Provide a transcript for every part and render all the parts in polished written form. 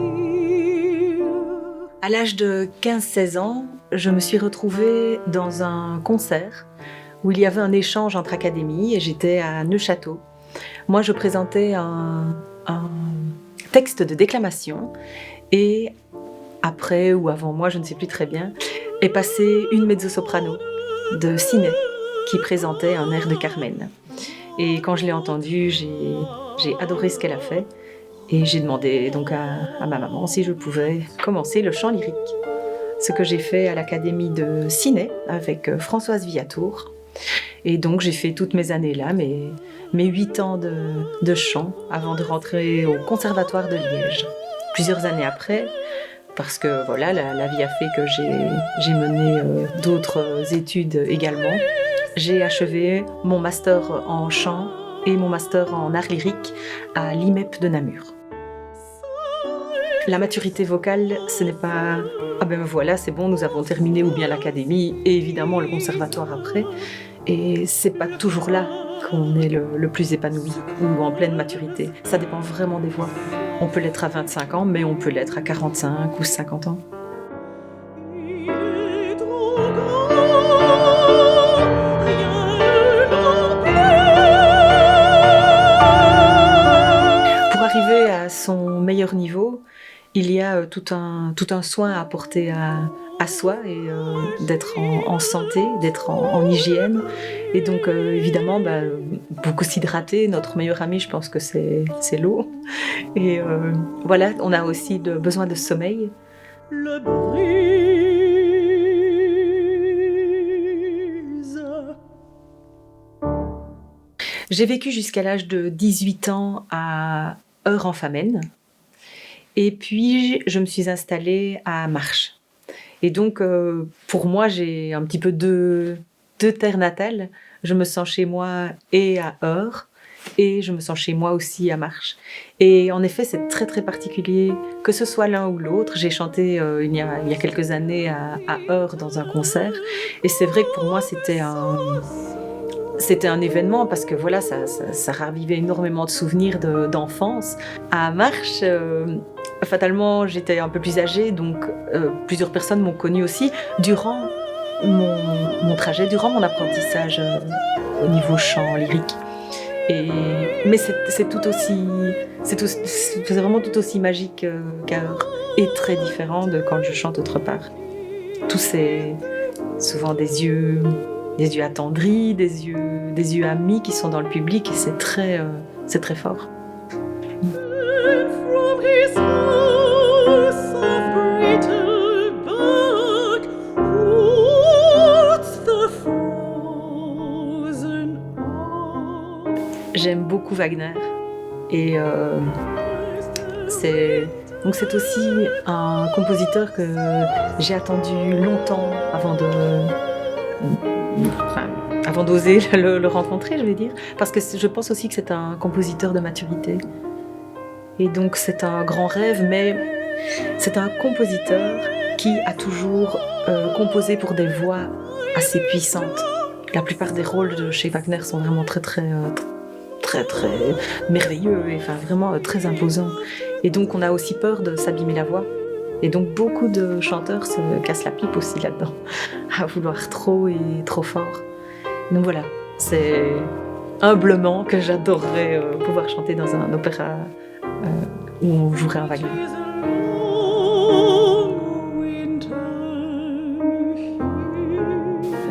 chérie. À l'âge de 15-16 ans, je me suis retrouvée dans un concert où il y avait un échange entre académies et j'étais à Neuchâtel. Moi, je présentais un texte de déclamation et après ou avant moi, je ne sais plus très bien, est passée une mezzo-soprano de Siné qui présentait un air de Carmen. Et quand je l'ai entendue, j'ai adoré ce qu'elle a fait et j'ai demandé donc à ma maman si je pouvais commencer le chant lyrique. Ce que j'ai fait à l'Académie de Siné avec Françoise Villatour. Et donc j'ai fait toutes mes années là, mes 8 ans de chant avant de rentrer au Conservatoire de Liège. Plusieurs années après, parce que voilà, la vie a fait que j'ai mené d'autres études également. J'ai achevé mon master en chant et mon master en art lyrique à l'IMEP de Namur. La maturité vocale, ce n'est pas « ah ben voilà, c'est bon, nous avons terminé » ou bien l'académie et évidemment le conservatoire après. Et c'est pas toujours là qu'on est le plus épanoui ou en pleine maturité. Ça dépend vraiment des voix. On peut l'être à 25 ans, mais on peut l'être à 45 ou 50 ans. Pour arriver à son meilleur niveau, il y a tout un soin à apporter à soi et d'être en santé, d'être en hygiène. Et donc évidemment, beaucoup s'hydrater. Notre meilleur ami, je pense que c'est l'eau. Et voilà, on a aussi besoin de sommeil. Le brise. J'ai vécu jusqu'à l'âge de 18 ans à Heure-en-Famenne. Et puis, je me suis installée à Marches. Et donc, pour moi, j'ai un petit peu deux terres natales. Je me sens chez moi et à Heure, et je me sens chez moi aussi à Marches. Et en effet, c'est très, très particulier, que ce soit l'un ou l'autre. J'ai chanté il y a quelques années à Heure dans un concert. Et c'est vrai que pour moi, c'était un événement parce que voilà, ça ravivait énormément de souvenirs d'enfance. À Marches, fatalement, j'étais un peu plus âgée, donc plusieurs personnes m'ont connue aussi durant mon trajet, durant mon apprentissage au niveau chant lyrique. Mais c'est vraiment tout aussi magique qu'à Heure et très différent de quand je chante autre part. Tous ces souvent des yeux attendris, des yeux amis qui sont dans le public et c'est très fort. J'aime beaucoup Wagner et c'est aussi un compositeur que j'ai attendu longtemps avant d'oser le rencontrer, je vais dire, parce que je pense aussi que c'est un compositeur de maturité. Et donc c'est un grand rêve, mais c'est un compositeur qui a toujours composé pour des voix assez puissantes. La plupart des rôles de chez Wagner sont vraiment très merveilleux et vraiment très imposants. Et donc on a aussi peur de s'abîmer la voix. Et donc beaucoup de chanteurs se cassent la pipe aussi là-dedans, à vouloir trop et trop fort. Donc voilà, c'est humblement que j'adorerais pouvoir chanter dans un opéra où on jouerait un Wagner.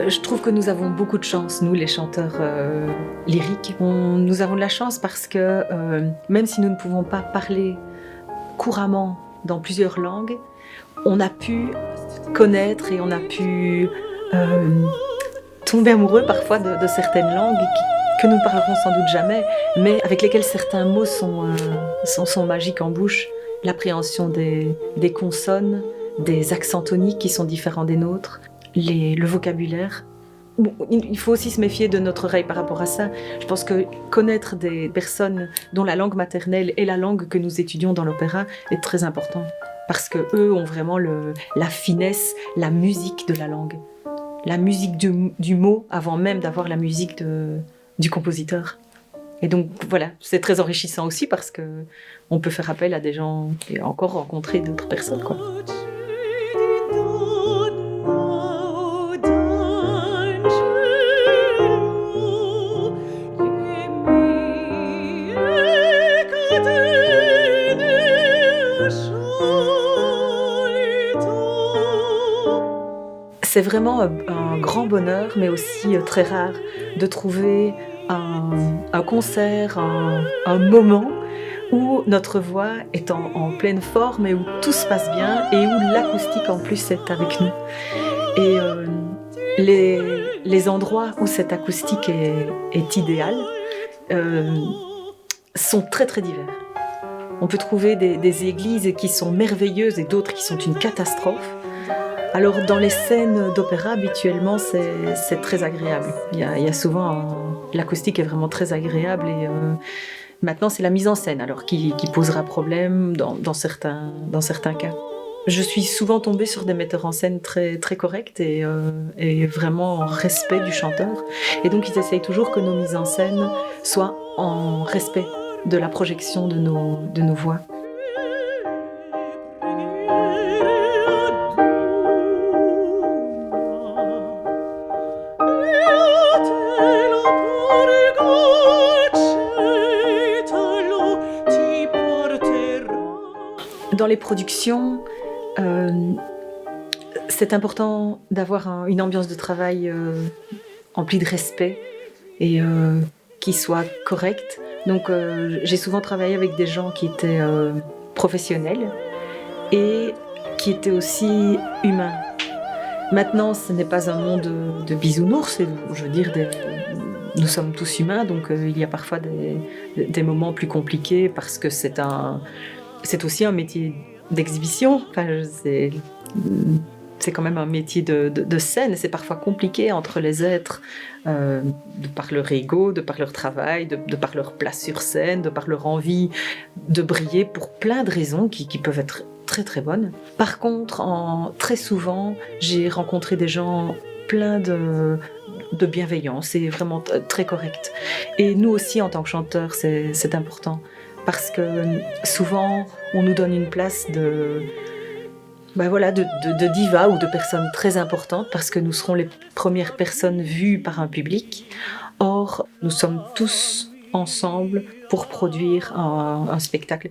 Je trouve que nous avons beaucoup de chance, nous les chanteurs lyriques. Nous avons de la chance parce que même si nous ne pouvons pas parler couramment dans plusieurs langues, on a pu connaître et on a pu tomber amoureux parfois de certaines langues que nous ne parlerons sans doute jamais, mais avec lesquelles certains mots sont magiques en bouche. L'appréhension des consonnes, des accents toniques qui sont différents des nôtres, le vocabulaire. Bon, il faut aussi se méfier de notre oreille par rapport à ça. Je pense que connaître des personnes dont la langue maternelle est la langue que nous étudions dans l'opéra est très important. Parce qu'eux ont vraiment la finesse, la musique de la langue. La musique du mot avant même d'avoir la musique du compositeur. Et donc voilà, c'est très enrichissant aussi parce que on peut faire appel à des gens et encore rencontrer d'autres personnes, quoi. C'est vraiment un grand bonheur, mais aussi très rare, de trouver un concert, un moment où notre voix est en pleine forme et où tout se passe bien et où l'acoustique en plus est avec nous. Et les endroits où cette acoustique est idéale sont très très divers. On peut trouver des églises qui sont merveilleuses et d'autres qui sont une catastrophe. Alors dans les scènes d'opéra, habituellement, c'est très agréable. Il y a souvent l'acoustique est vraiment très agréable et maintenant c'est la mise en scène alors qui posera problème dans certains cas. Je suis souvent tombée sur des metteurs en scène très très corrects et vraiment en respect du chanteur. Et donc ils essayent toujours que nos mises en scène soient en respect de la projection de nos voix. Dans les productions, c'est important d'avoir une ambiance de travail emplie de respect et qui soit correcte. Donc j'ai souvent travaillé avec des gens qui étaient professionnels et qui étaient aussi humains. Maintenant, ce n'est pas un monde de bisounours, je veux dire, nous sommes tous humains, donc il y a parfois des moments plus compliqués parce que c'est aussi un métier d'exhibition. Enfin, c'est quand même un métier de scène et c'est parfois compliqué entre les êtres de par leur ego, de par leur travail, de par leur place sur scène, de par leur envie de briller pour plein de raisons qui peuvent être très très bonnes. Par contre, très souvent, j'ai rencontré des gens pleins de bienveillance et vraiment très corrects. Et nous aussi, en tant que chanteurs, c'est important. Parce que souvent, on nous donne une place de diva ou de personnes très importantes parce que nous serons les premières personnes vues par un public. Or, nous sommes tous ensemble pour produire un spectacle.